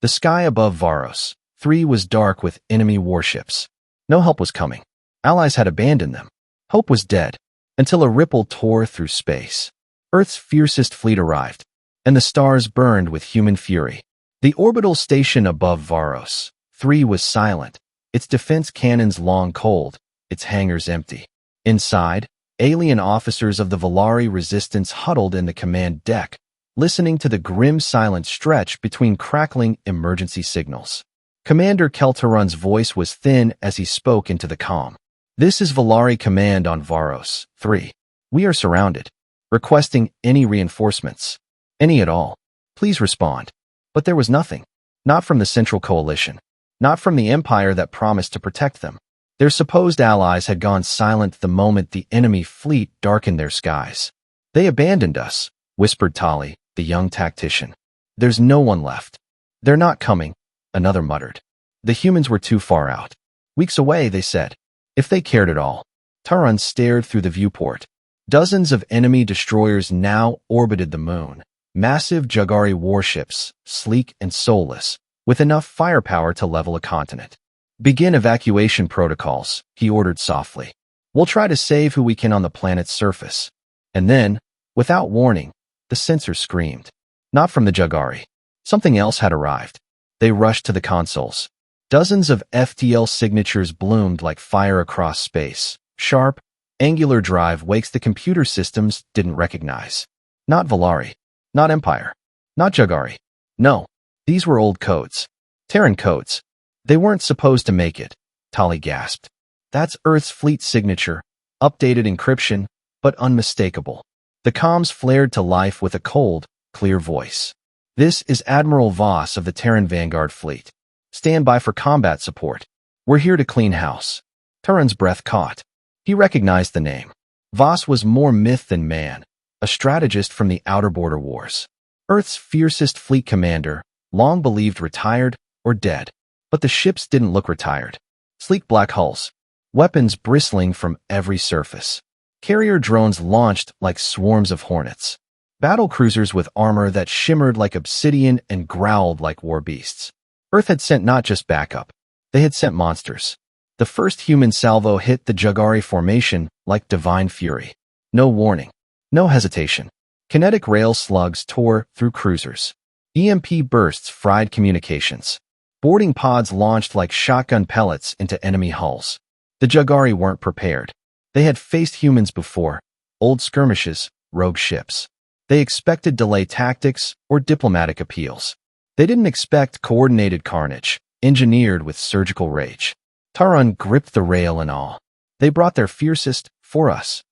The sky above Varos 3 was dark with enemy warships. No help was coming. Allies had abandoned them. Hope was dead, until a ripple tore through space. Earth's fiercest fleet arrived, and the stars burned with human fury. The orbital station above Varos 3 was silent, its defense cannons long cold, its hangars empty. Inside, alien officers of the Volari resistance huddled in the command deck, listening to the grim silent stretch between crackling emergency signals. Commander Keltaron's voice was thin as he spoke into the comm. "This is Volari Command on Varos 3. We are surrounded. Requesting any reinforcements. Any at all. Please respond." But there was nothing. Not from the Central Coalition. Not from the Empire that promised to protect them. Their supposed allies had gone silent the moment the enemy fleet darkened their skies. "They abandoned us," whispered Tali, the young tactician. "There's no one left." "They're not coming," another muttered. "The humans were too far out. Weeks away," they said. If they cared at all. Taran stared through the viewport. Dozens of enemy destroyers now orbited the moon. Massive Jagari warships, sleek and soulless, with enough firepower to level a continent. "Begin evacuation protocols," he ordered softly. "We'll try to save who we can on the planet's surface." And then, without warning, the sensor screamed. Not from the Jagari. Something else had arrived. They rushed to the consoles. Dozens of FTL signatures bloomed like fire across space. Sharp, angular drive wakes the computer systems didn't recognize. Not Volari. Not Empire. Not Jagari. No, these were old codes. Terran codes. They weren't supposed to make it, Tali gasped. That's Earth's fleet signature, updated encryption, but unmistakable. The comms flared to life with a cold, clear voice. "This is Admiral Voss of the Terran Vanguard Fleet. Stand by for combat support. We're here to clean house." Taran's breath caught. He recognized the name. Voss was more myth than man, a strategist from the Outer Border Wars. Earth's fiercest fleet commander, long believed retired or dead. But the ships didn't look retired. Sleek black hulls, weapons bristling from every surface. Carrier drones launched like swarms of hornets. Battle cruisers with armor that shimmered like obsidian and growled like war beasts. Earth had sent not just backup. They had sent monsters. The first human salvo hit the Jagari formation like divine fury. No warning. No hesitation. Kinetic rail slugs tore through cruisers. EMP bursts fried communications. Boarding pods launched like shotgun pellets into enemy hulls. The Jagari weren't prepared. They had faced humans before. Old skirmishes, rogue ships. They expected delay tactics or diplomatic appeals. They didn't expect coordinated carnage, engineered with surgical rage. Taran gripped the rail in awe. They brought their fiercest for us.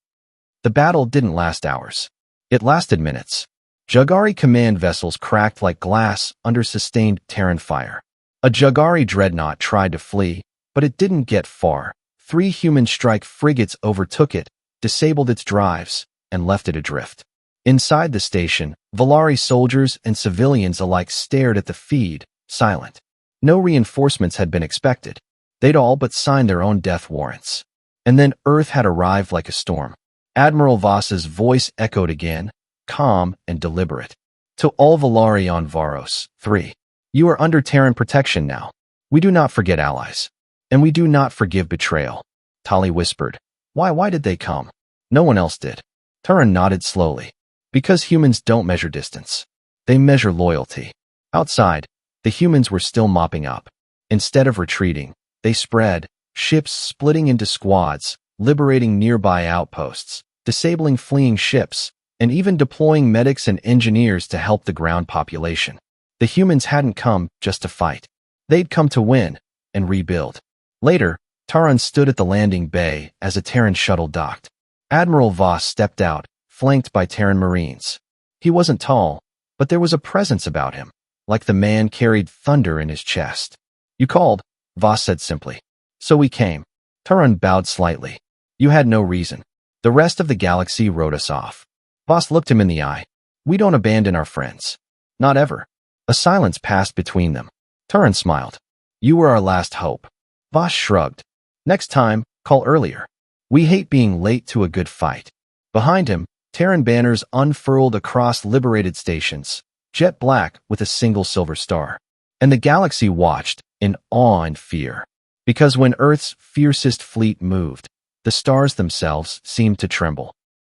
The battle didn't last hours. It lasted minutes. Jagari command vessels cracked like glass under sustained Terran fire. A Jagari dreadnought tried to flee, but it didn't get far. 3 human strike frigates overtook it, disabled its drives, and left it adrift. Inside the station, Volari soldiers and civilians alike stared at the feed, silent. No reinforcements had been expected. They'd all but signed their own death warrants. And then Earth had arrived like a storm. Admiral Voss's voice echoed again, calm and deliberate. "To all Volari on Varos 3. You are under Terran protection now. We do not forget allies. And we do not forgive betrayal." Tali whispered. Why did they come? No one else did. Taran nodded slowly. "Because humans don't measure distance. They measure loyalty." Outside, the humans were still mopping up. Instead of retreating, they spread, ships splitting into squads, liberating nearby outposts, disabling fleeing ships, and even deploying medics and engineers to help the ground population. The humans hadn't come just to fight. They'd come to win and rebuild. Later, Taran stood at the landing bay as a Terran shuttle docked. Admiral Voss stepped out, flanked by Terran Marines. He wasn't tall, but there was a presence about him, like the man carried thunder in his chest. "You called," Voss said simply. "So we came." Taran bowed slightly. "You had no reason. The rest of the galaxy wrote us off." Voss looked him in the eye. "We don't abandon our friends. Not ever." A silence passed between them. Taran smiled. "You were our last hope." Voss shrugged. "Next time, call earlier. We hate being late to a good fight." Behind him, Terran banners unfurled across liberated stations, jet black with a single silver star. And the galaxy watched in awe and fear. Because when Earth's fiercest fleet moved, the stars themselves seemed to tremble.